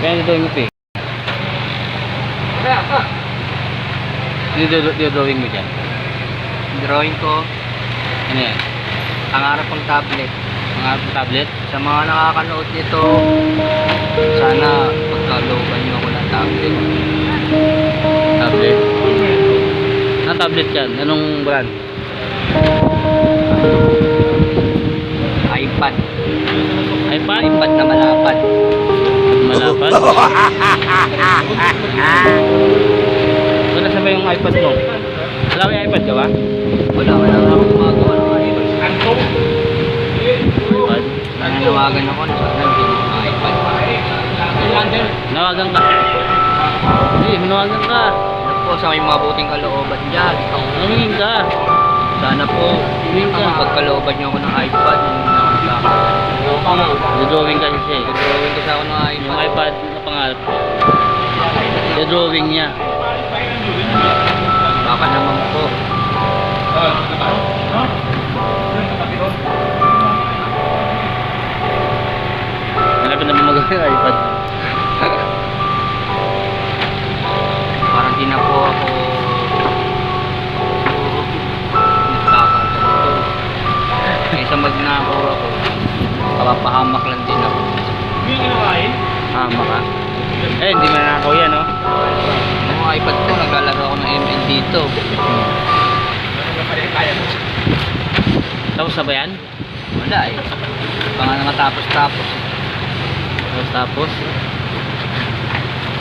Kaya drawing mo, Pi. Drawing mo dyan. Drawing ko, Ano yan? pangarap ng tablet. Mga tablet? Sa mga nakakanood nito, sana pagkalooban nyo ako ng tablet. Tablet. Anong tablet yan? Anong brand? iPad. iPad? iPad na malapad. Malapad? Wala sa ba yung iPad mo? Wala ba yung iPad ka ba? Wala akong gumagawa ng iPad. iPad? Nananawagan ako na sana bigyan ko ng iPad. Nawagan ka. Hindi, manawagan ka. Ano po sa may mga buting kalooban dyan. Namingin ka. Sana po, Namingin ka. pagkalooban nyo ako ng iPad. Drawing ka siya eh. Drawing ko sa ako ng Yung iPad. iPad na pangarap ko. Drawing niya. Baka naman po. Malapit na magawa yung iPad. Parang di na po ako nagkakaganto. Kaysa magnakaw ako, kapapahamak lang din ako. Hama ka. Eh, hindi mo nanakaw yan, no? Yung iPad ko, naglalaro ako ng ML dito. Tapos na ba yan? Wala eh. Baka na matapos-tapos. Tapos?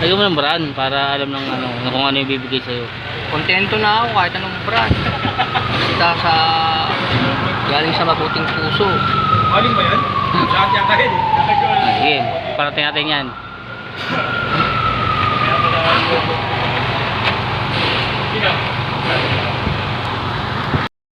Lagyan mo ng brand para alam ng ano, kung ano yung bibigay sa'yo. Kontento na ako kahit anong brand. Basta sa galing sa mabuting puso. Aling ba yan? Lahat yan kahit Sige, parating natin yan. Sino?